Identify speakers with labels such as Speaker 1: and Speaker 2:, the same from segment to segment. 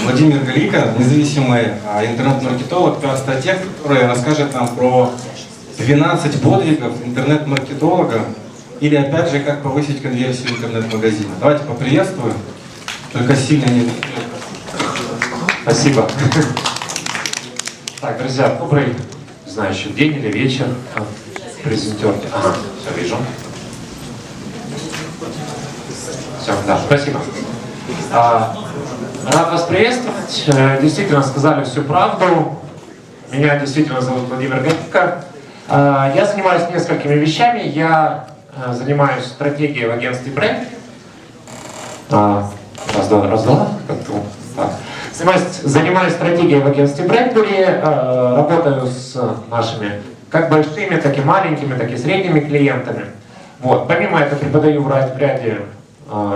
Speaker 1: Владимир Галика, независимый интернет-маркетолог, автор статьи, который расскажет нам про 12 подвигов интернет-маркетолога или, опять же, как повысить конверсию интернет-магазина. Давайте поприветствуем, только сильно не...
Speaker 2: Спасибо. Так, друзья, добрый, не знаю, еще день или вечер. Презентерки. Ага, все, вижу. Все, да, спасибо. Рад вас приветствовать. Действительно сказали всю правду. Меня действительно зовут Владимир Галика. Я занимаюсь несколькими вещами. Я занимаюсь стратегией в агентстве бренд. Раз-два. Занимаюсь стратегией в агентстве Брэдбери, работаю с нашими как большими, так и маленькими, так и средними клиентами. Вот. Помимо этого преподаю в ряде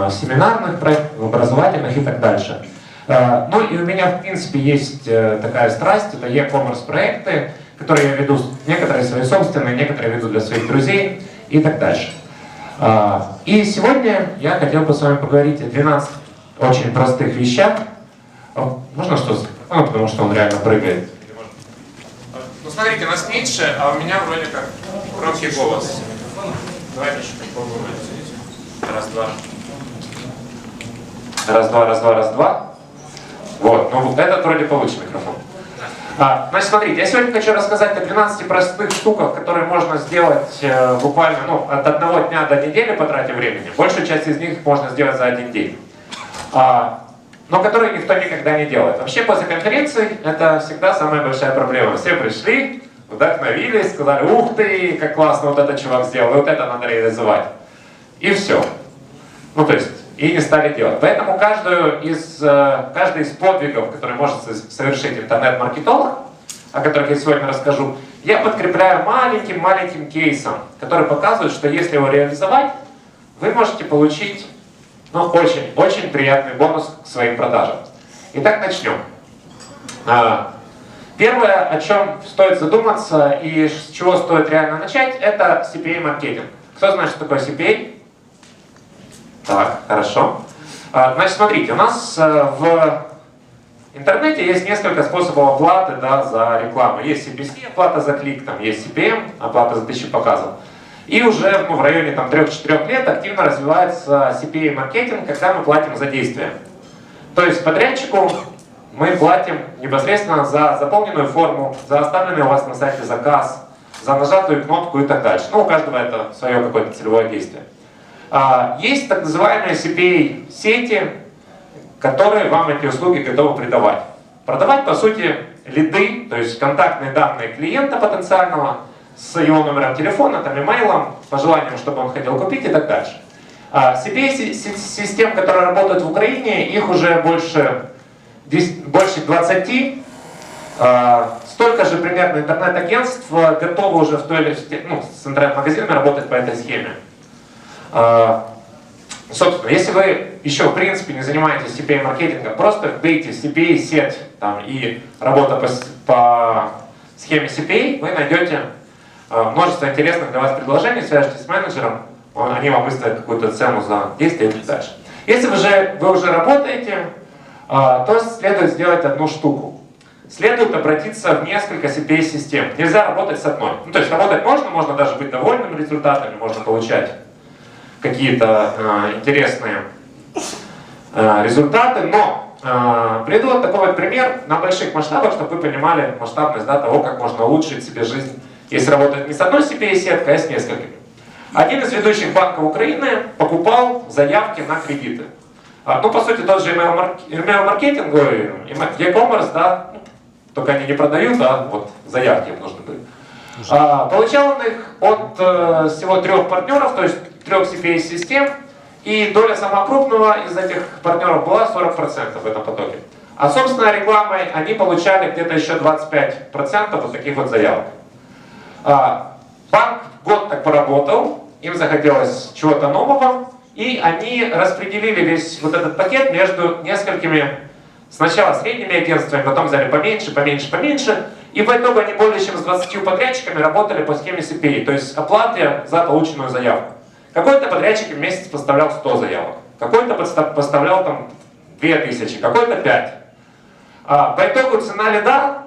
Speaker 2: семинарных проектов, образовательных и так дальше. Ну и у меня в принципе есть такая страсть, это e-commerce проекты, которые я веду, некоторые свои собственные, некоторые веду для своих друзей и так дальше. И сегодня я хотел бы с вами поговорить о 12 очень простых вещах. Можно что-то? Ну, потому что он реально прыгает. Ну, смотрите, нас меньше, а у меня вроде как громкий голос. Давайте еще попробуем. Раз-два. Вот, ну вот этот вроде получше микрофон. Значит, смотрите, я сегодня хочу рассказать о 12 простых штуках, которые можно сделать буквально от одного дня до недели, потратив времени. Большую часть из них можно сделать за один день. Но которые никто никогда не делает. Вообще, после конференции это всегда самая большая проблема. Все пришли, вдохновились, сказали: ух ты, как классно вот этот чувак сделал, вот это надо реализовать. И все. Ну, то есть, и не стали делать. Поэтому каждый из подвигов, который может совершить интернет-маркетолог, о которых я сегодня расскажу, я подкрепляю маленьким кейсом, который показывает, что если его реализовать, вы можете получить очень приятный бонус к своим продажам. Итак, начнем. Первое, о чем стоит задуматься и с чего стоит реально начать, это CPA-маркетинг. Кто знает, что такое CPA? Так, хорошо. Значит, смотрите, у нас в интернете есть несколько способов оплаты за рекламу. Есть CPC, оплата за клик, там есть CPM, оплата за 1000 показов. И уже в районе 3-4 лет активно развивается CPA-маркетинг, когда мы платим за действие. То есть подрядчику мы платим непосредственно за заполненную форму, за оставленный у вас на сайте заказ, за нажатую кнопку и так дальше. Ну, у каждого это свое какое-то целевое действие. Есть так называемые CPA-сети, которые вам эти услуги готовы придавать. Продавать, по сути, лиды, то есть контактные данные клиента потенциального, с его номером телефона, там, имейлом, пожеланием, чтобы он хотел купить и так дальше. CPA-систем, которые работают в Украине, их уже больше 20. Столько же примерно интернет-агентств готовы уже с интернет-магазинами работать по этой схеме. Собственно, если вы еще в принципе не занимаетесь CPA-маркетингом, просто вбейте CPA-сеть и работа по схеме CPA, вы найдете множество интересных для вас предложений, свяжитесь с менеджером, они вам выставят какую-то цену за действие и так дальше. Если вы уже работаете, то следует сделать одну штуку. Следует обратиться в несколько CPA-систем. Нельзя работать с одной. Ну, то есть работать можно даже быть довольным результатами, можно получать какие-то интересные результаты, но приведу вот такой вот пример на больших масштабах, чтобы вы понимали масштабность того, как можно улучшить себе жизнь, если работать не с одной CPA-сеткой, а с несколькими. Один из ведущих банков Украины покупал заявки на кредиты. Ну, по сути, тот же email-маркетинг, e-commerce, да, только они не продают, вот заявки им нужны были. Получал он их от всего 3 партнеров, то есть 3 CPA-систем, и доля самого крупного из этих партнеров была 40% в этом потоке. А собственной рекламой они получали где-то еще 25% вот таких вот заявок. Банк год так поработал, им захотелось чего-то нового, и они распределили весь вот этот пакет между несколькими, сначала средними агентствами, потом взяли поменьше, и в итоге они более чем с 20 подрядчиками работали по схеме CPA, то есть оплате за полученную заявку. Какой-то подрядчик в месяц поставлял 100 заявок, какой-то поставлял там 2000, какой-то 5. По итогу цена лида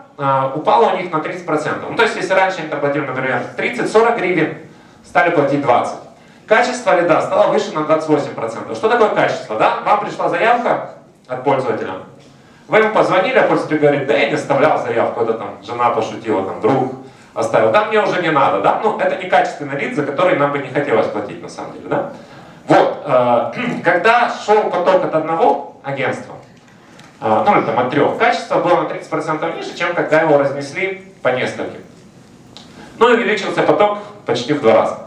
Speaker 2: упала у них на 30%. Ну, то есть, если раньше они там платили, например, 30-40 гривен, стали платить 20. Качество лида стало выше на 28%. Что такое качество? Да? Вам пришла заявка от пользователя. Вы ему позвонили, а пользователь говорит, да я не оставлял заявку, это там жена пошутила, там друг оставил. Да, мне уже не надо, да? Ну, это некачественный лид, за который нам бы не хотелось платить, на самом деле, да? Вот, когда шел поток от одного агентства, ну, или там от трех, качество было на 30% ниже, чем когда его разнесли по нескольким. Ну, и увеличился поток почти в 2 раза.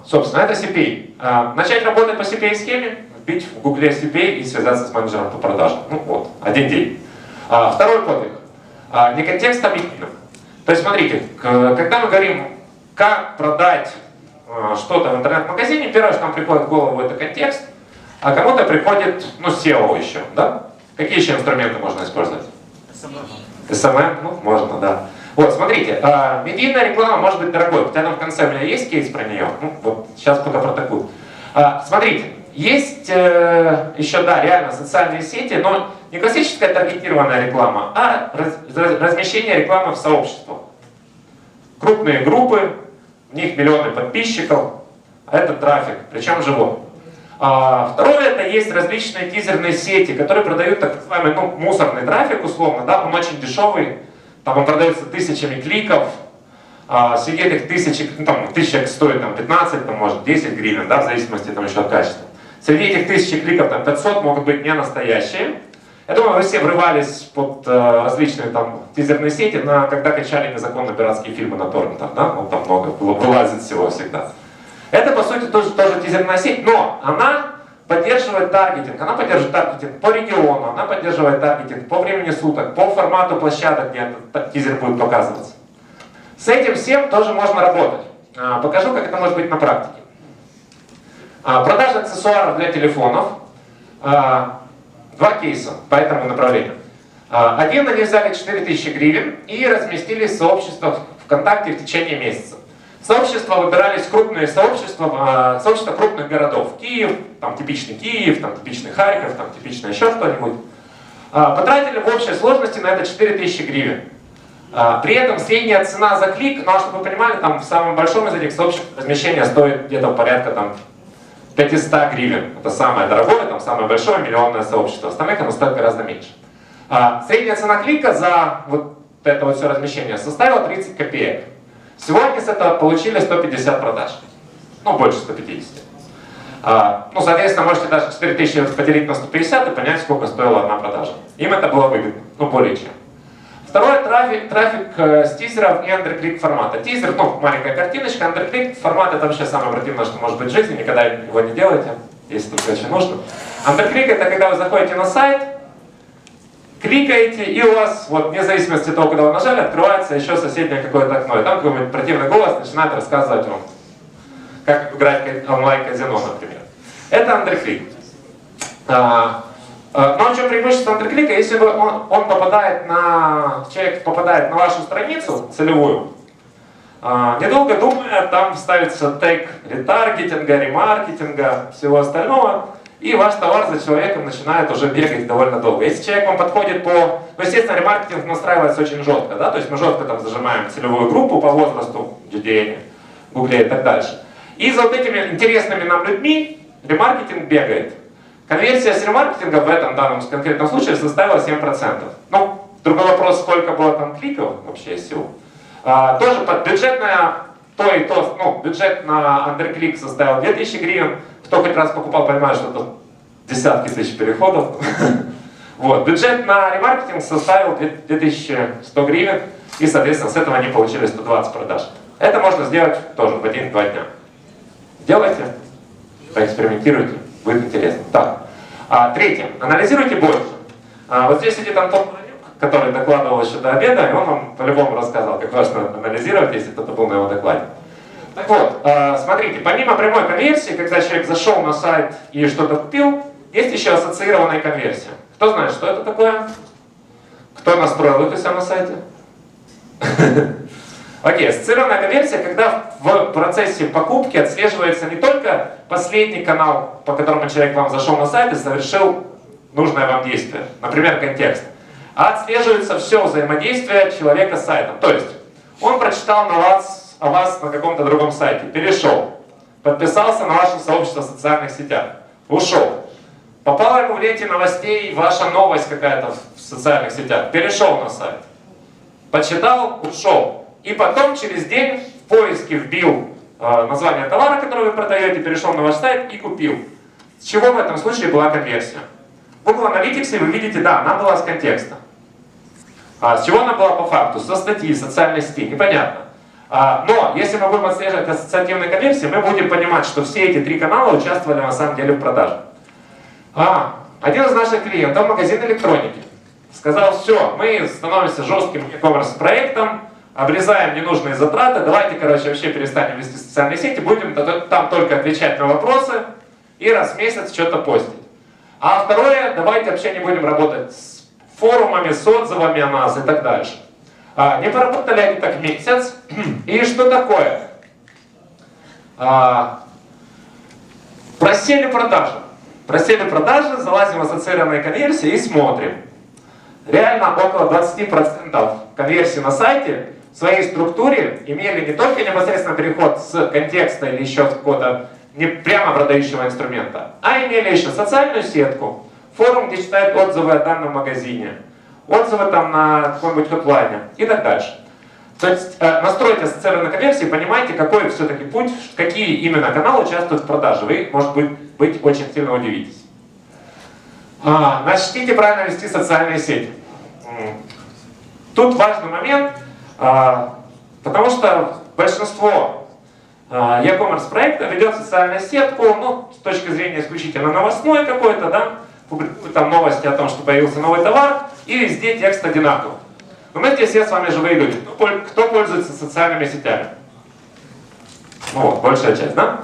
Speaker 2: Собственно, это CPA. Начать работать по CPA-схеме, вбить в Гугле CPA и связаться с менеджером по продажам. Ну, вот, один день. Второй подвиг. Не контекст, а объективно. То есть, смотрите, когда мы говорим, как продать что-то в интернет-магазине, первое, что нам приходит в голову, это контекст, а кому-то приходит, ну, SEO еще, да? Какие еще инструменты можно использовать? SMM, ну, можно, да. Вот, смотрите, медийная реклама может быть дорогой, хотя там в конце у меня есть кейс про нее, ну, вот, сейчас пока про такую. Смотрите, есть еще, да, реально социальные сети, но не классическая таргетированная реклама, а размещение рекламы в сообществах. Крупные группы, в них миллионы подписчиков, а это трафик, причем живой. Второе, это есть различные тизерные сети, которые продают так называемый, ну, мусорный трафик, условно, да, он очень дешевый, там он продается тысячами кликов, среди этих тысяч, ну, там, тысяча стоит там, 15, там, может 10 гривен, да, в зависимости там, еще от качества. Среди этих 1000 кликов там, 500 могут быть не настоящие. Я думаю, вы все врывались под различные там тизерные сети, когда качали незаконно пиратские фильмы на торрентах, да, ну, там много вылазит всего всегда. Это, по сути, тоже тизерная сеть, но она поддерживает таргетинг. Она поддерживает таргетинг по региону, она поддерживает таргетинг по времени суток, по формату площадок, где этот тизер будет показываться. С этим всем тоже можно работать. Покажу, как это может быть на практике. Продажа аксессуаров для телефонов. 2 кейса по этому направлению. Один, они взяли 4000 гривен и разместили в сообществах ВКонтакте в течение месяца. Сообщества выбирались крупные сообщества, сообщества крупных городов. Киев, там типичный Киев, там типичный Харьков, там типичный еще что-нибудь. Потратили в общей сложности на это 4000 гривен. При этом средняя цена за клик, ну а чтобы вы понимали, там в самом большом из этих сообществ размещение стоит где-то порядка там 500 гривен. Это самое дорогое, там самое большое миллионное сообщество. Остальных оно стоит гораздо меньше. Средняя цена клика за вот это вот все размещение составила 30 копеек. Сегодня с этого получили 150 продаж. Ну, больше 150. Ну, соответственно, можете даже 4000 поделить на 150 и понять, сколько стоила одна продажа. Им это было выгодно. Ну, более чем. Второе, трафик с тизеров и андерклик формата. Тизер, ну, маленькая картиночка, андерклик формат — это вообще самое противное, что может быть в жизни, никогда его не делайте, если только очень нужно. Андерклик — это когда вы заходите на сайт, кликаете, и у вас, вот, вне зависимости от того, куда вы нажали, открывается еще соседнее какое-то окно, и там какой-нибудь противный голос начинает рассказывать вам, как играть онлайн-казино, например. Это андерклик. Но в чем преимущество андерклика? Если человек попадает на вашу страницу целевую, недолго думая, там ставится тег ретаргетинга, ремаркетинга, всего остального, и ваш товар за человеком начинает уже бегать довольно долго. Если человек вам подходит по... Ну, естественно, ремаркетинг настраивается очень жестко, да? То есть мы жестко там зажимаем целевую группу по возрасту, GDN, Гугле и так дальше. И за вот этими интересными нам людьми ремаркетинг бегает. Конверсия с ремаркетинга в этом данном конкретном случае составила 7%. Ну, другой вопрос, сколько было там кликов вообще SEO. Тоже бюджетная, бюджет на андерклик составил 2000 гривен. Кто хоть раз покупал, понимает, что это десятки тысяч переходов. Вот. Бюджет на ремаркетинг составил 2100 гривен. И, соответственно, с этого они получили 120 продаж. Это можно сделать тоже в 1-2 дня. Делайте, поэкспериментируйте. Будет интересно. Так. Третье. Анализируйте больше. Вот здесь сидит Антон, который докладывал еще до обеда, и он вам по-любому рассказал, как важно анализировать, если кто-то был на его докладе. Так вот, смотрите, помимо прямой конверсии, когда человек зашел на сайт и что-то купил, есть еще ассоциированная конверсия. Кто знает, что это такое? Кто настроил это все на сайте? Окей, ассоциированная конверсия, когда в процессе покупки отслеживается не только последний канал, по которому человек вам зашел на сайт и совершил нужное вам действие, например, контекст, а отслеживается все взаимодействие человека с сайтом. То есть он прочитал о вас на каком-то другом сайте, перешел, подписался на ваше сообщество в социальных сетях, ушел. Попала ему в ленте новостей ваша новость какая-то в социальных сетях, перешел на сайт. Почитал, ушел. И потом через день в поиске вбил название товара, который вы продаете, перешел на ваш сайт и купил. С чего в этом случае была конверсия? В Google Analytics вы видите, да, она была с контекста. С чего она была по факту? Со статьи, социальной сети, непонятно. Но если мы будем отслеживать ассоциативные конверсии, мы будем понимать, что все эти три канала участвовали на самом деле в продаже. Один из наших клиентов, магазин электроники, сказал: все, мы становимся жестким e-commerce проектом, обрезаем ненужные затраты, давайте, короче, вообще перестанем вести социальные сети, будем там только отвечать на вопросы и раз в месяц что-то постить. А второе, давайте вообще не будем работать с форумами, с отзывами о нас и так дальше. Не поработали они так месяц, и что такое? Просели продажи. Просели продажи, залазим в ассоциированные конверсии и смотрим. Реально около 20% конверсий на сайте в своей структуре имели не только непосредственно переход с контекста или еще с какого-то не прямо продающего инструмента, а имели еще социальную сетку, форум, где читают отзывы о данном магазине, отзывы там на каком-нибудь хотлайне и так дальше. То есть настройте ассоциированные конверсии, понимаете, какой все-таки путь, какие именно каналы участвуют в продаже. Вы, может быть, очень сильно удивитесь. Начните правильно вести социальные сети. Тут важный момент, потому что большинство e-commerce проекта ведет социальную сетку, ну, с точки зрения исключительно новостной какой-то, да, публикует там новости о том, что появился новый товар, и везде текст одинаковый. Но мы здесь все с вами живые люди. Кто пользуется социальными сетями? Вот, большая часть, да?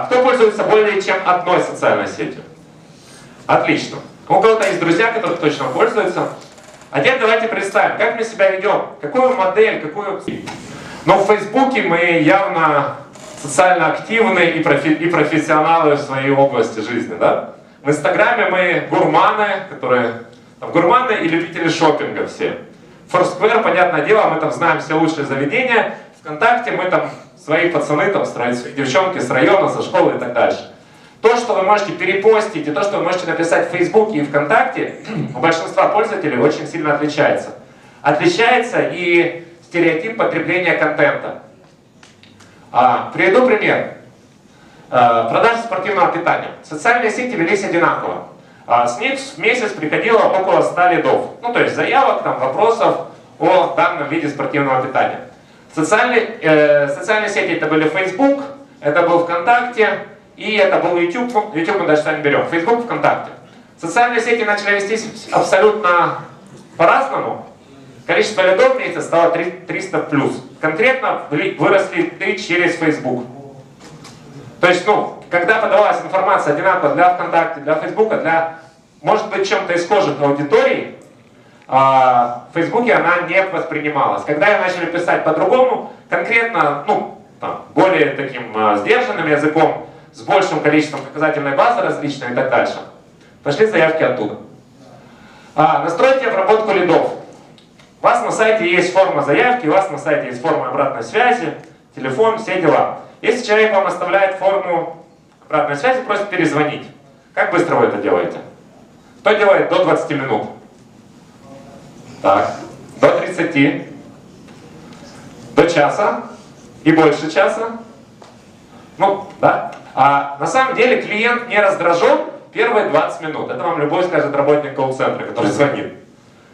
Speaker 2: Кто пользуется более чем одной социальной сетью? Отлично. У кого-то есть друзья, которые точно пользуются. А теперь давайте представим, как мы себя ведем, какую модель, какую... Но в Фейсбуке мы явно социально активны и профессионалы в своей области жизни, да? В Инстаграме мы гурманы, гурманы и любители шопинга все. Foursquare, понятное дело, мы там знаем все лучшие заведения. ВКонтакте мы там свои пацаны, там свои девчонки с района, со школы и так дальше. То, что вы можете перепостить, и то, что вы можете написать в Фейсбуке и ВКонтакте, у большинства пользователей очень сильно отличается. Отличается и стереотип потребления контента. Приведу пример. Продажи спортивного питания. Социальные сети велись одинаково. С них в месяц приходило около 100 лидов. Ну, то есть заявок, там, вопросов о данном виде спортивного питания. Социальные сети это были Facebook, это был ВКонтакте и это был YouTube. Ну, YouTube мы даже сами берем. Facebook, ВКонтакте. Социальные сети начали вестись абсолютно по-разному. Количество лидов в месяц стало 300+. Конкретно выросли лиды через Facebook. То есть, ну, когда подавалась информация одинаково для ВКонтакте, для Фейсбука, для, может быть, чем-то из схожих аудиторий, в Фейсбуке она не воспринималась. Когда ее начали писать по-другому, конкретно, ну, там, более таким сдержанным языком, с большим количеством показательной базы различной и так дальше, пошли заявки оттуда. Настройте обработку лидов. У вас на сайте есть форма заявки, у вас на сайте есть форма обратной связи, телефон, все дела. Если человек вам оставляет форму обратной связи, просит перезвонить. Как быстро вы это делаете? Кто делает до 20 минут? Так, до 30, до часа и больше часа. Ну, да. На самом деле клиент не раздражен первые 20 минут. Это вам любой скажет работник колл-центра, который звонит.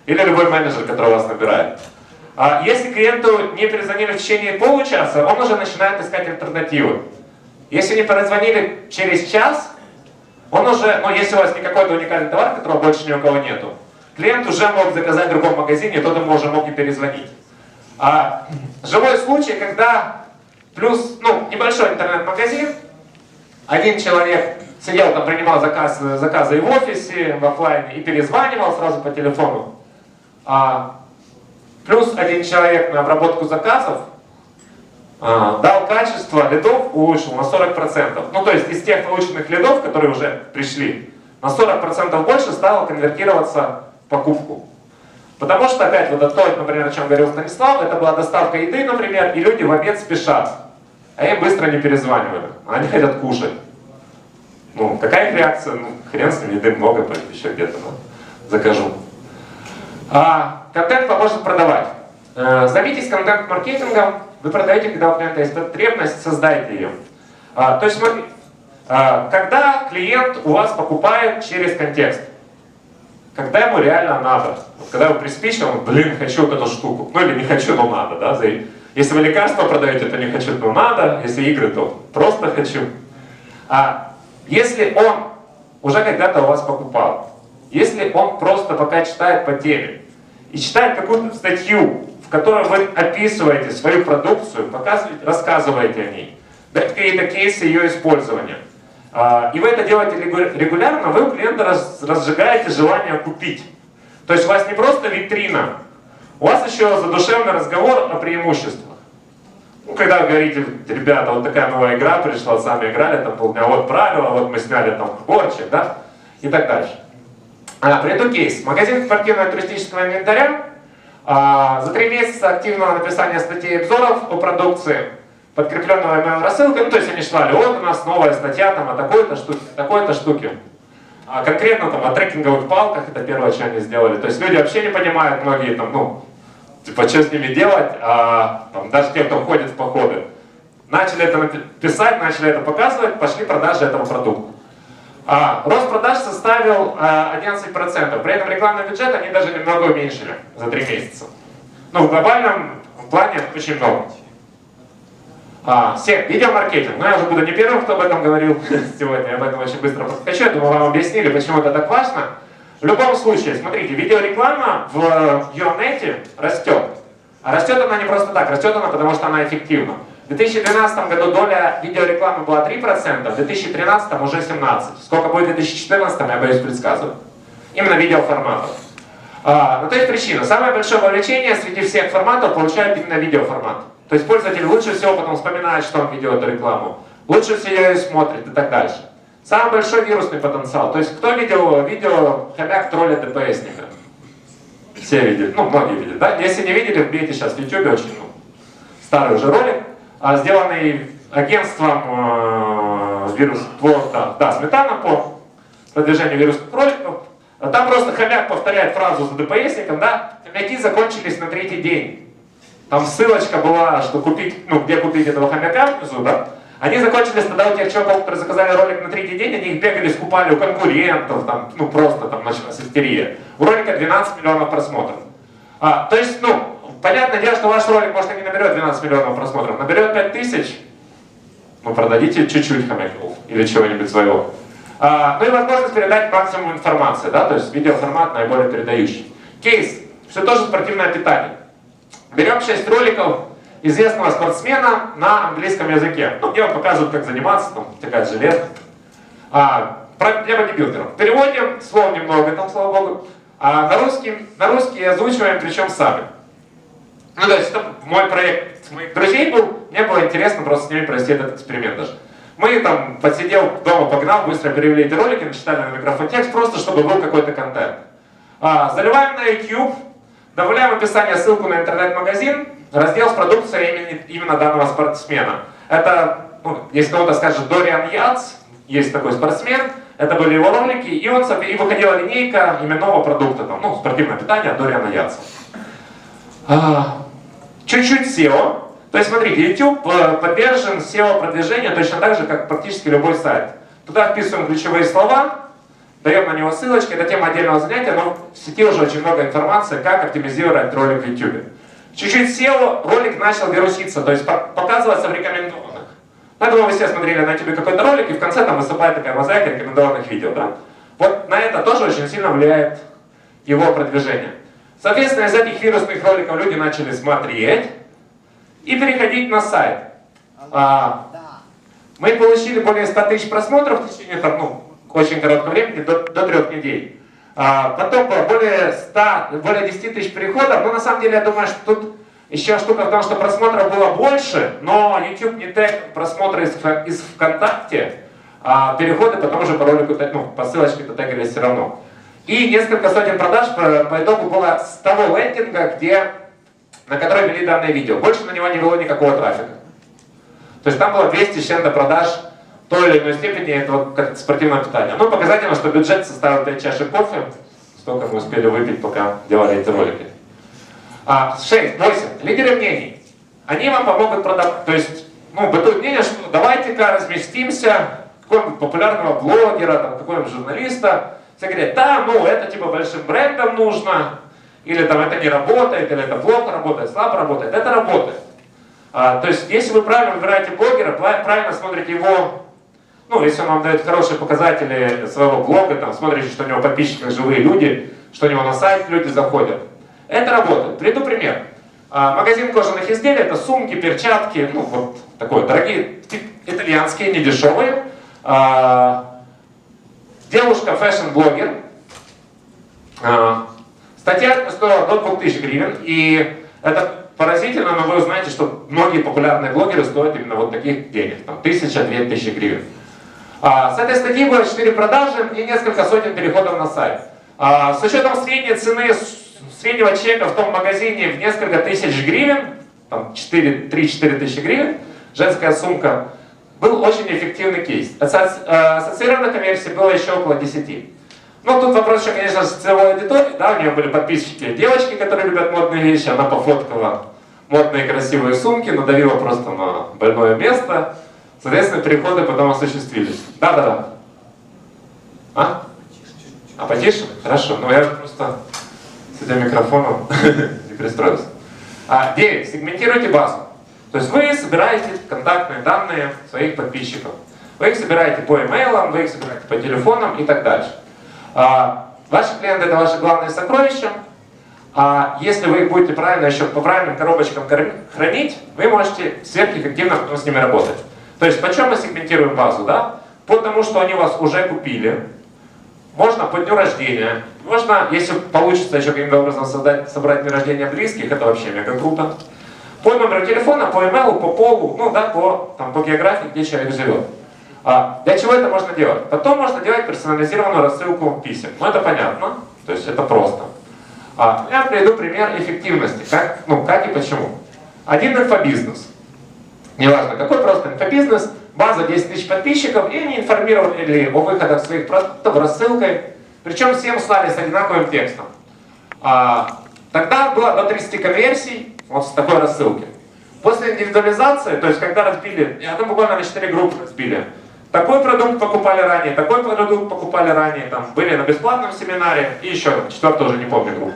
Speaker 2: Или любой менеджер, который вас набирает. Если клиенту не перезвонили в течение получаса, он уже начинает искать альтернативы. Если не перезвонили через час, он уже, ну если у вас не какой-то уникальный товар, которого больше ни у кого нету, клиент уже мог заказать в другом магазине, и тот ему уже мог и перезвонить. Живой случай, когда плюс, ну, небольшой интернет-магазин, один человек сидел там, принимал заказы и в офисе, в офлайне, и перезванивал сразу по телефону. Плюс один человек на обработку заказов дал качество лидов, улучшил на 40%. Ну, то есть из тех полученных лидов, которые уже пришли, на 40% больше стало конвертироваться покупку. Потому что, опять, вот то, например, о чем говорил Станислав, это была доставка еды, например, и люди в обед спешат, а им быстро не перезванивают, они хотят кушать. Ну, какая их реакция? Ну, хрен с ним, еды много, пойду еще где-то закажу. Контент поможет продавать. Займитесь контент-маркетингом, вы продаете, когда у клиента есть потребность, создайте ее. То есть, смотри, когда клиент у вас покупает через контекст, когда ему реально надо, вот когда вы приспичили, он, блин, хочу вот эту штуку, ну или не хочу, но надо, да, если вы лекарства продаете, то не хочу, но надо, если игры, то просто хочу. Если он уже когда-то у вас покупал, если он просто пока читает по теме и читает какую-то статью, в которой вы описываете свою продукцию, показываете, рассказываете о ней, даете какие-то кейсы ее использования, и вы это делаете регулярно, вы у клиента разжигаете желание купить. То есть у вас не просто витрина, у вас еще задушевный разговор о преимуществах. Ну, когда вы говорите, ребята, вот такая новая игра пришла, сами играли, там полдня, вот правила, вот мы сняли там горчик, да, и так дальше. Приведу кейс. Магазин спортивного туристического инвентаря. За 3 месяца активного написания статей и обзоров о продукции, подкрепленного email рассылкой, ну, то есть они шлали, вот у нас новая статья там, о такой-то штуке. Конкретно там о трекинговых палках, это первое, что они сделали. То есть люди вообще не понимают, многие там, ну, типа, что с ними делать, там, даже те, кто ходит в походы. Начали это писать, начали это показывать, пошли продажи этого продукта. Рост продаж составил 11%, при этом рекламный бюджет они даже немного уменьшили за 3 месяца. Ну, в глобальном плане это очень много. 7. Видеомаркетинг. Ну, я уже буду не первым, кто об этом говорил сегодня, я об этом очень быстро проскочу, я думаю, вам объяснили, почему это так важно. В любом случае, смотрите, видеореклама в Юанете растет. А растет она не просто так, растет она потому, что она эффективна. В 2012 году доля видеорекламы была 3%, в 2013 уже 17%. Сколько будет в 2014, я боюсь предсказывать. Именно видеоформатов. Ну, то есть причина. Самое большое вовлечение среди всех форматов получает именно видеоформат. То есть пользователь лучше всего потом вспоминает, что он видел эту рекламу. Лучше всего ее смотрит и так дальше. Самый большой вирусный потенциал. То есть кто видел видео хомяк тролля ДПСника? Все видели, ну многие видели, да? Если не видели, вбейте сейчас в YouTube, очень старый уже ролик, сделанный агентством Сметана по продвижению вирусных роликов. Там просто хомяк повторяет фразу за ДПСником, да? Хомяки закончились на 3-й день. Там ссылочка была, что купить, ну где купить этого хомяка внизу, да? Они закончились тогда у тех чуваков, которые заказали ролик на 3-й день, они их бегали, скупали у конкурентов, там, ну просто там началась истерия. У ролика 12 миллионов просмотров. То есть, ну, понятное дело, что ваш ролик, может, и не наберет 12 миллионов просмотров, наберет 5000, ну, продадите чуть-чуть хомяков или чего-нибудь своего. Ну и возможность передать максимум информации, да, то есть видеоформат наиболее передающий. Кейс, все тоже спортивное питание. Берем 6 роликов известного спортсмена на английском языке. Ну, где он показывает, как заниматься, там, втыкать жилет. Для бодибилдеров. Переводим, слов немного, там, слава богу. На русский озвучиваем, причем сами. Ну, то есть, это мой проект моих друзей был, мне было интересно просто с ними провести этот эксперимент даже. Мы там, подсидел дома, погнал, быстро перевели эти ролики, начитали на микрофон текст, просто чтобы был какой-то контент. Заливаем на YouTube, добавляем в описание ссылку на интернет-магазин, раздел с продукцией именно данного спортсмена. Это, ну, если кого-то скажет Дориан Яц, есть такой спортсмен, это были его ролики, и выходила линейка именного продукта, там, ну, спортивное питание от Дориана Яца. Чуть-чуть SEO. То есть, смотрите, YouTube поддержан SEO-продвижение точно так же, как практически любой сайт. Туда вписываем ключевые слова, даем на него ссылочки, это тема отдельного занятия, но в сети уже очень много информации, как оптимизировать ролик в YouTube. Чуть-чуть SEO, ролик начал вируситься, то есть показываться в рекомендованных. Я думаю, вы все смотрели на YouTube какой-то ролик, и в конце там выступает такая мозаика рекомендованных видео, да? Вот на это тоже очень сильно влияет его продвижение. Соответственно, из этих вирусных роликов люди начали смотреть и переходить на сайт. Мы получили более 100 тысяч просмотров в течение очень короткого времени, до 3 недель. Потом было более 10 тысяч переходов, но на самом деле я думаю, что тут еще штука в том, что просмотров было больше, но YouTube не тег просмотры из ВКонтакте, а переходы потом уже по ролику, ну, по ссылочке тегались все равно. И несколько сотен продаж по итогу было с того лендинга, на который вели данное видео. Больше на него не вело никакого трафика. То есть там было 200 с чем-то продаж той или иной степени этого спортивного питания. Ну, показательно, что бюджет составил 5 чашек кофе. Столько мы успели выпить, пока делали эти ролики. 6, 8. Лидеры мнений. Они вам помогут продавать. То есть, бытует мнение, что давайте-ка разместимся какого-нибудь популярного блогера, какого-нибудь журналиста. Все говорят, да, это типа большим брендом нужно, или там это не работает, или это плохо работает, слабо работает. Это работает. То есть, если вы правильно выбираете блогера, правильно смотрите его, если он вам дает хорошие показатели своего блога, там, смотрите, что у него подписчики живые люди, что у него на сайт люди заходят. Это работает. Приведу пример. Магазин кожаных изделий, это сумки, перчатки, вот такое, дорогие, итальянские, недешевые. Девушка, фэшн-блогер. Статья стоила до 2000 гривен, и это поразительно, но вы узнаете, что многие популярные блогеры стоят именно вот таких денег, там 1000-2000 гривен. С этой статьи было 4 продажи и несколько сотен переходов на сайт. С учетом средней цены, среднего чека в том магазине в несколько тысяч гривен, там 3-4 тысячи гривен, женская сумка, был очень эффективный кейс. Ассоциированных конверсий было еще около 10. Тут вопрос еще, конечно, с целевой аудиторией, у нее были подписчики девочки, которые любят модные вещи, она пофоткала модные красивые сумки, надавила просто на больное место, соответственно, переходы потом осуществились. Да-да-да. Потише? Хорошо, я просто с этим микрофоном не пристроился. 9. Сегментируйте базу. То есть вы собираете контактные данные своих подписчиков. Вы их собираете по имейлам, вы их собираете по телефонам и так дальше. Ваши клиенты — это ваши главные сокровища. Если вы их будете правильно еще по правильным коробочкам хранить, вы можете сверхэффективно с ними работать. То есть почему мы сегментируем базу? Потому что они вас уже купили. Можно по дню рождения. Можно, если получится еще каким-то образом собрать дни рождения близких, это вообще мега круто. По номеру телефона, по имейлу, по полу, по географии, где человек живет. Для чего это можно делать? Потом можно делать персонализированную рассылку писем. Это понятно, то есть это просто. Я приведу пример эффективности, как и почему. Один инфобизнес. Неважно какой, просто инфобизнес, база 10 тысяч подписчиков, и они информировали о выходах своих продуктов рассылкой, причем всем слали с одинаковым текстом. Тогда было до 30 конверсий с такой рассылки. После индивидуализации, то есть когда разбили, там буквально на 4 группы разбили, такой продукт покупали ранее, такой продукт покупали ранее, были на бесплатном семинаре, и еще 4 уже не помню группу.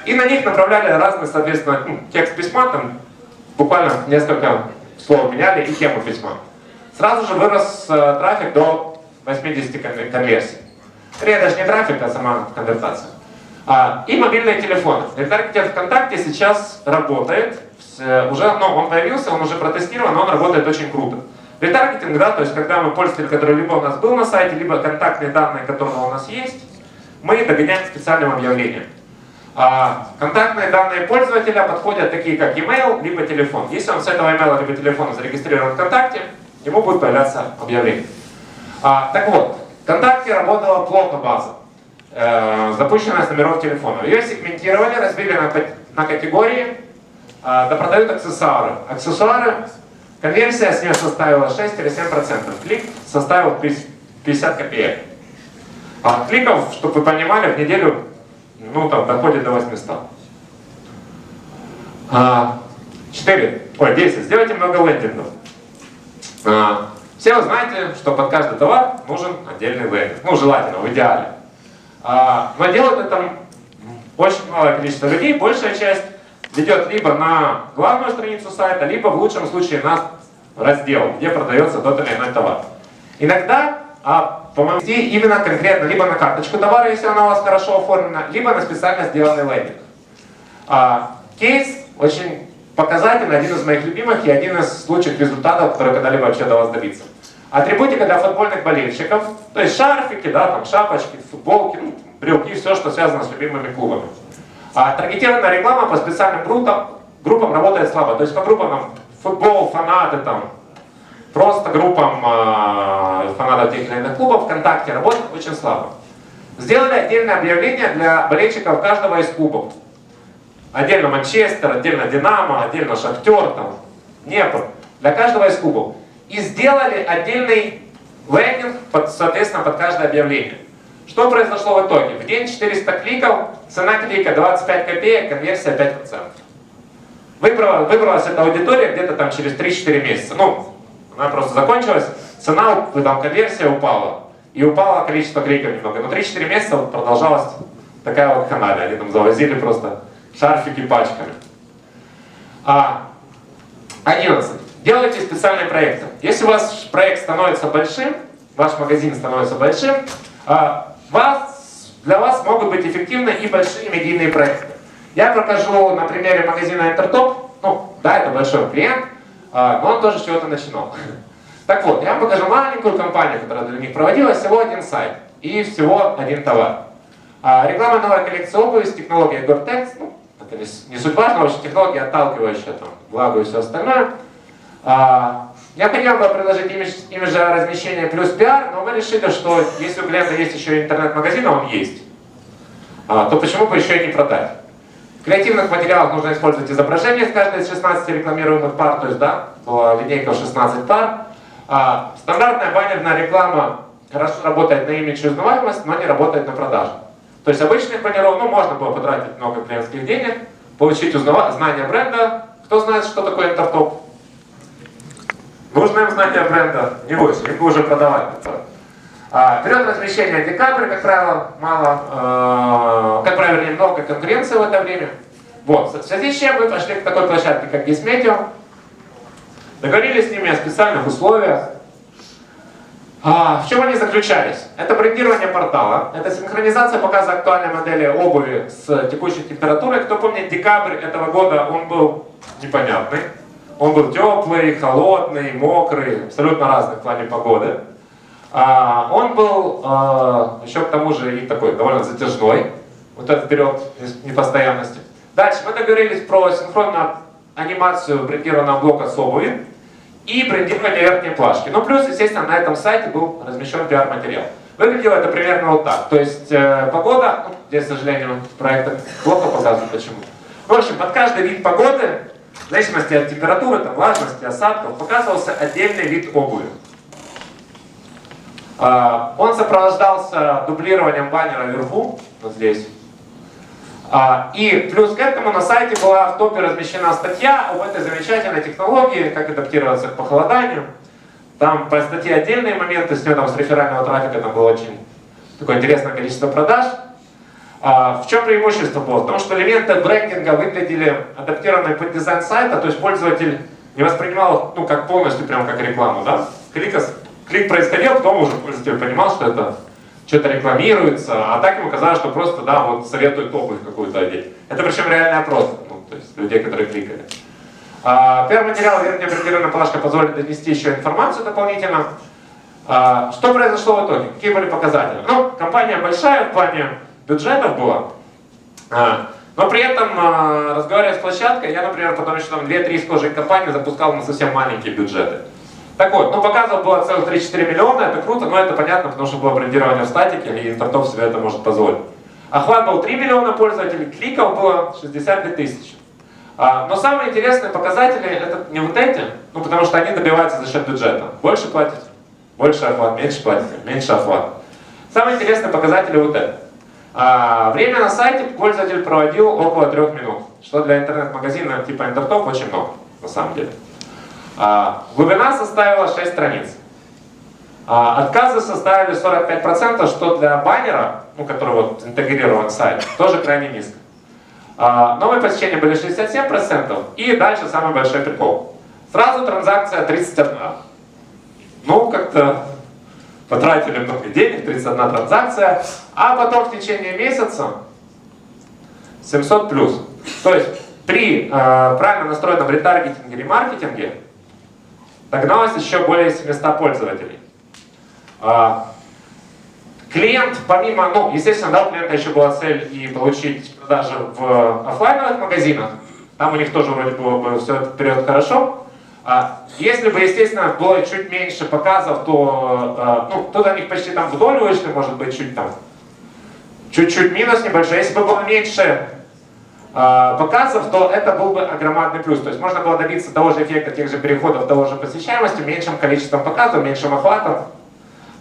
Speaker 2: И на них направляли разные, соответственно, текст письма, буквально несколько слов меняли и тему письма. Сразу же вырос трафик до 80 конверсий. Скорее даже не трафик, а сама конвертация. И мобильные телефоны. Ретаргетинг ВКонтакте сейчас работает. Он появился, он уже протестирован, но он работает очень круто. Ретаргетинг, то есть когда мы пользователь, который либо у нас был на сайте, либо контактные данные, которые у нас есть, мы догоняем специальным объявлением. Контактные данные пользователя подходят такие, как email, либо телефон. Если он с этого email либо телефона зарегистрирован ВКонтакте, ему будет появляться объявление. Так вот, ВКонтакте работала плохо база, запущенная с номеров телефона. Ее сегментировали, разбили на категории, допродают аксессуары. Конверсия с нее составила 6-7%. Клик составил 50 копеек. Кликов, чтобы вы понимали, в неделю доходит до 800. 10. Сделайте много лендингов. Все вы знаете, что под каждый товар нужен отдельный лендинг. Желательно, в идеале. Но делают это очень малое количество людей. Большая часть ведет либо на главную страницу сайта, либо в лучшем случае на раздел, где продается тот или иной товар. Иногда по-моему, именно конкретно либо на карточку товара, если она у вас хорошо оформлена, либо на специально сделанный лендинг. Кейс очень показательный, один из моих любимых и один из лучших результатов, которые когда-либо вообще удалось добиться. Атрибутика для футбольных болельщиков, то есть шарфики, шапочки, футболки, брюки, все, что связано с любимыми клубами. Таргетированная реклама по специальным группам работает слабо, то есть по группам футбол, фанаты, просто группам фанатов тех или иных клубов ВКонтакте работает очень слабо. Сделали отдельное объявление для болельщиков каждого из клубов. Отдельно Манчестер, отдельно Динамо, отдельно Шахтер, там, Днепр. Для каждого из клубов. И сделали отдельный лендинг, соответственно, под каждое объявление. Что произошло в итоге? В день 400 кликов, цена клика 25 копеек, конверсия 5%. Выбралась эта аудитория где-то там через 3-4 месяца. Ну, она просто закончилась, цена, там, конверсия упала. И упало количество кликов немного. Но 3-4 месяца вот продолжалась такая вот каналия. Они там завозили просто шарфики пачками. 11. Делайте специальные проекты. Если у вас проект становится большим, ваш магазин становится большим, для вас могут быть эффективны и большие медийные проекты. Я покажу на примере магазина Intertop. Ну, да, это большой клиент, но он тоже с чего-то начинал. Так вот, я вам покажу маленькую компанию, которая для них проводилась, всего один сайт и всего один товар. Реклама новой коллекции обуви с технологией Gore-Tex. Ну, это не суть важно, вообще технология отталкивающая, там, влагу и все остальное. Я хотел бы предложить имиджа размещения плюс пиар, но мы решили, что если у клиента есть еще интернет-магазин, а он есть, то почему бы еще и не продать? В креативных материалах нужно использовать изображение с каждой из 16 рекламируемых пар, то есть, да, была линейка в 16 пар. Стандартная баннерная реклама хорошо работает на имидж и узнаваемость, но не работает на продажу. То есть обычных баннеров, ну, можно было потратить много клиентских денег, получить знание бренда. Кто знает, что такое Intertop? Нужно им знание бренда? Не очень, их уже продавать. Период размещения декабрь, как правило, мало, как правило, немного конкуренции в это время. Вот. В связи с чем мы пошли к такой площадке, как Gizmeteo. Договорились с ними о специальных условиях. В чем они заключались? Это брендирование портала, это синхронизация показа актуальной модели обуви с текущей температурой. Кто помнит, декабрь этого года, он был непонятный. Он был теплый, холодный, мокрый, абсолютно разный в плане погоды. Он был еще к тому же и такой довольно затяжной, вот этот период непостоянности. Дальше мы договорились про синхронную анимацию брендированного блока с обуви и брендирование верхней плашки. Ну плюс, естественно, на этом сайте был размещен пиар-материал. Выглядело это примерно вот так. То есть погода, ну, здесь, к сожалению, проект плохо показывает почему. В общем, под каждый вид погоды, в зависимости от температуры, там, влажности, осадков, показывался отдельный вид обуви. Он сопровождался дублированием баннера вверху, вот здесь. И плюс к этому на сайте была в топе размещена статья об этой замечательной технологии, как адаптироваться к похолоданию. Там по статье отдельные моменты, с нее там с реферального трафика там было очень такое интересное количество продаж. В чем преимущество было? В том, что элементы брендинга выглядели адаптированные под дизайн сайта, то есть пользователь не воспринимал, ну, как полностью, прям как рекламу, да? Клик происходил, потом уже пользователь понимал, что это что-то рекламируется, а так ему казалось, что просто, да, вот советуют обувь какую-то одеть. Это причем реальный опрос, ну, то есть людей, которые кликали. Пиар-материал верхняя брендированная плашка позволит донести еще информацию дополнительно. Что произошло в итоге? Какие были показатели? Ну, компания большая в плане бюджетов была, но при этом, разговаривая с площадкой, я, например, потом еще там 2-3 схожие компании запускал на совсем маленькие бюджеты. Так вот, ну показов было целых 3-4 миллиона, это круто, но это понятно, потому что было брендирование в статике, и Intertop себе это может позволить. Охват был 3 миллиона пользователей, кликов было 62 тысячи. Но самые интересные показатели это не вот эти, ну потому что они добиваются за счет бюджета. Больше платите, больше охват, меньше платите, меньше охват. Самые интересные показатели вот это. Время на сайте пользователь проводил около 3 минут, что для интернет-магазина типа Intertop очень много, на самом деле. Глубина составила 6 страниц. Отказы составили 45%, что для баннера, ну, который вот интегрирован в сайт, тоже крайне низко. Новые посещения были 67%, и дальше самый большой прикол. Сразу транзакция 31. Ну, как-то потратили много денег, 31 транзакция, а потом в течение месяца 700 плюс. То есть при правильно настроенном ретаргетинге и ремаркетинге догналось еще более 700 пользователей. Клиент, помимо, ну, естественно, да, у клиента еще была цель и получить продажи в офлайновых магазинах. Там у них тоже вроде было бы все вперед хорошо. Если бы, естественно, было чуть меньше показов, то ну, тут у них почти там в долю вышли, может быть, чуть там чуть-чуть минус небольшой. Если бы было меньше показов, то это был бы громадный плюс. То есть можно было добиться того же эффекта, тех же переходов, того же посещаемости, меньшим количеством показов, меньшим охватом,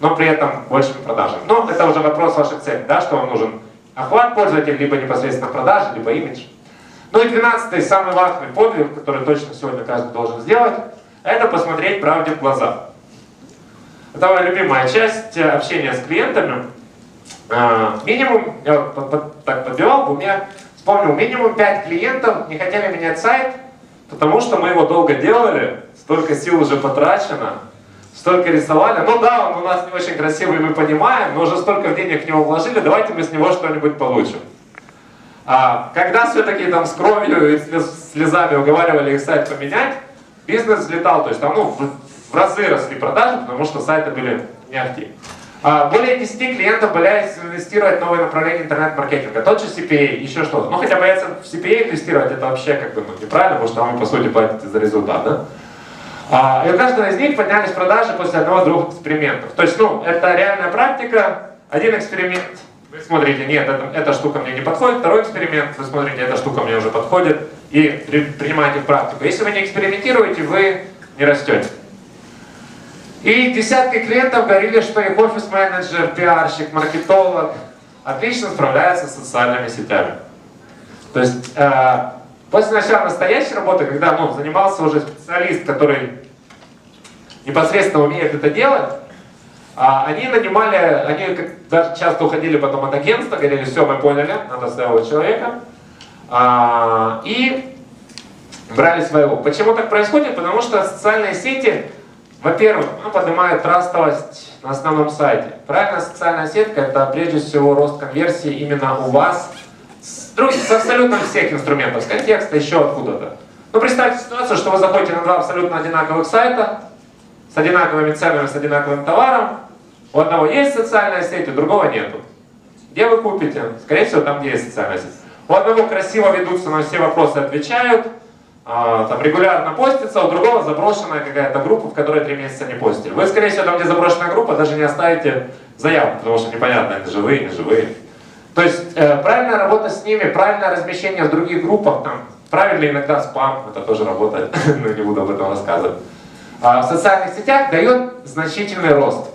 Speaker 2: но при этом большими продажами. Но это уже вопрос ваших целей, да, что вам нужен охват пользователя, либо непосредственно продажи, либо имидж. Ну и 12-й, самый важный подвиг, который точно сегодня каждый должен сделать, это посмотреть правде в глаза. Это моя любимая часть общения с клиентами. Минимум, я так подбивал в уме, вспомнил, минимум 5 клиентов не хотели менять сайт, потому что мы его долго делали, столько сил уже потрачено, столько рисовали. Ну да, он у нас не очень красивый, мы понимаем, но уже столько денег в него вложили, давайте мы с него что-нибудь получим. Когда все-таки там с кровью и слезами уговаривали их сайт поменять, бизнес взлетал, то есть там в разы росли продажи, потому что сайты были не активны. Более 10 клиентов боялись инвестировать в новые направления интернет-маркетинга. Тот же CPA, еще что-то. Ну, хотя бояться в CPA инвестировать, это вообще как бы неправильно, потому что вы, по сути, платите за результат, да? И у каждого из них поднялись продажи после одного-двух экспериментов. То есть, это реальная практика. Один эксперимент, вы смотрите, нет, эта штука мне не подходит. Второй эксперимент, вы смотрите, эта штука мне уже подходит. И принимаете в практику. Если вы не экспериментируете, вы не растете. И десятки клиентов говорили, что их офис-менеджер, пиарщик, маркетолог отлично справляются с социальными сетями. То есть после начала настоящей работы, когда занимался уже специалист, который непосредственно умеет это делать, они даже часто уходили потом от агентства, говорили, все, мы поняли, надо своего человека, и брали своего. Почему так происходит? Потому что социальные сети, во-первых, поднимают трастовость на основном сайте. Правильная социальная сетка — это прежде всего рост конверсии именно у вас с абсолютно всех инструментов, с контекста, еще откуда-то. Представьте ситуацию, что вы заходите на два абсолютно одинаковых сайта, с одинаковыми ценами, с одинаковым товаром. У одного есть социальная сеть, у другого нету. Где вы купите? Скорее всего, там, где есть социальная сеть. У одного красиво ведутся, на все вопросы отвечают, там регулярно постится, у другого заброшенная какая-то группа, в которой 3 месяца не постили. Вы, скорее всего, там, где заброшенная группа, даже не оставите заявку, потому что непонятно, это живые, не живые. То есть правильная работа с ними, правильное размещение в других группах, там, правильно иногда спам, это тоже работает, но не буду об этом рассказывать. В социальных сетях дает значительный рост.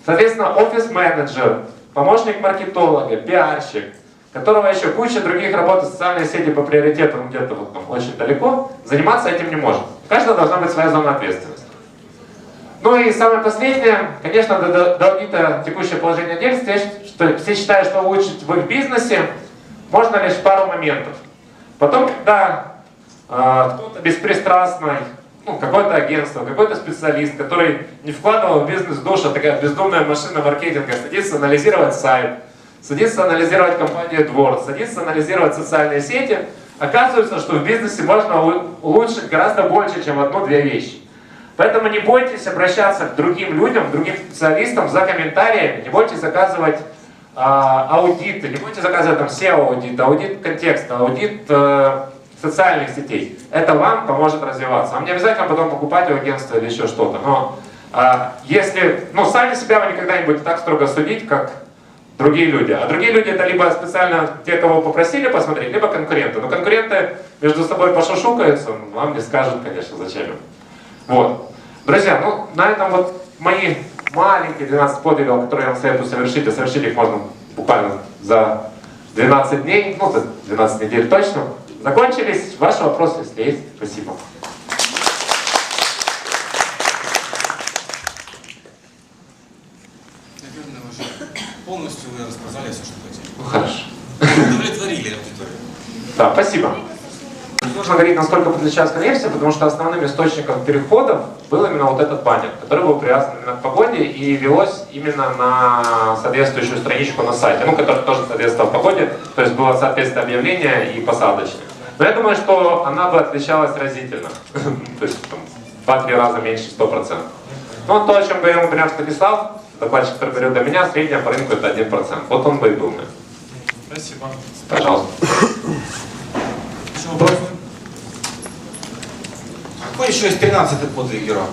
Speaker 2: Соответственно, офис-менеджер, помощник маркетолога, пиарщик, которого еще куча других работ в социальной сети по приоритетам где-то очень далеко, заниматься этим не может. У каждого должна быть своя зона ответственности. Ну и самое последнее, конечно, до аудита текущее положение дел, все считают, что улучшить в их бизнесе можно лишь пару моментов. Потом, когда кто-то беспристрастный, какое-то агентство, какой-то специалист, который не вкладывал в бизнес душу, такая бездумная машина маркетинга, садится анализировать сайт, садится анализировать компанию AdWords, садится анализировать социальные сети, оказывается, что в бизнесе можно улучшить гораздо больше, чем одну-две вещи. Поэтому не бойтесь обращаться к другим людям, к другим специалистам за комментариями, не бойтесь заказывать аудиты, не бойтесь заказывать там SEO-аудит, аудит контекста, аудит социальных сетей. Это вам поможет развиваться. Вам не обязательно потом покупать у агентства или еще что-то. Но если, сами себя вы никогда не будете так строго судить, как другие люди. А другие люди — это либо специально те, кого попросили посмотреть, либо конкуренты. Но конкуренты между собой пошушукаются, вам не скажут, конечно, зачем им. Вот. Друзья, на этом мои маленькие 12 подвигов, которые я вам советую совершить, и совершить их можно буквально за 12 дней, за 12 недель точно, закончились. Ваши вопросы, если есть. Спасибо.
Speaker 3: Наверное, уже полностью вы рассказали все, что хотели.
Speaker 2: Хорошо.
Speaker 3: Удовлетворили аудиторию.
Speaker 2: Да, спасибо. Нужно говорить, насколько отличалась конверсия, потому что основным источником переходов был именно этот баннер, который был привязан именно к погоде и велось именно на соответствующую страничку на сайте, который тоже соответствовал погоде, то есть было соответствие объявления и посадочное. Но я думаю, что она бы отличалась разительно, то есть в 2-3 раза меньше 100%. То, о чем говорил, например, Станислав, докладчик, который говорил до меня, средняя по рынку это 1%. Вот он бы и был.
Speaker 3: Спасибо.
Speaker 2: Пожалуйста.
Speaker 3: Еще вопросы? Какой еще есть 13-й подвиг героя?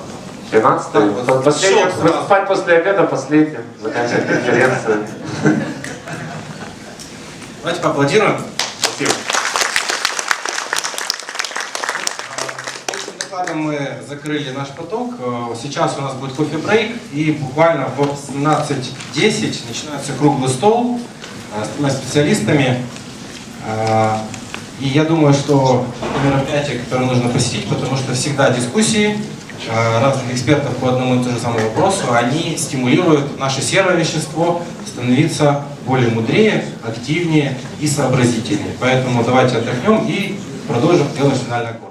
Speaker 2: 13-й? Последний, спать после обеда, последний, заканчивать конференцию.
Speaker 1: Давайте поаплодируем.
Speaker 2: Спасибо.
Speaker 1: Этим докладом мы закрыли наш поток. Сейчас у нас будет кофе-брейк, и буквально в 17:10 начинается круглый стол с тремя специалистами. И я думаю, что это мероприятие, которое нужно посетить, потому что всегда дискуссии разных экспертов по одному и тому же самому вопросу, они стимулируют наше серое вещество становиться более мудрее, активнее и сообразительнее. Поэтому давайте отдохнем и продолжим делать финальный аккорд.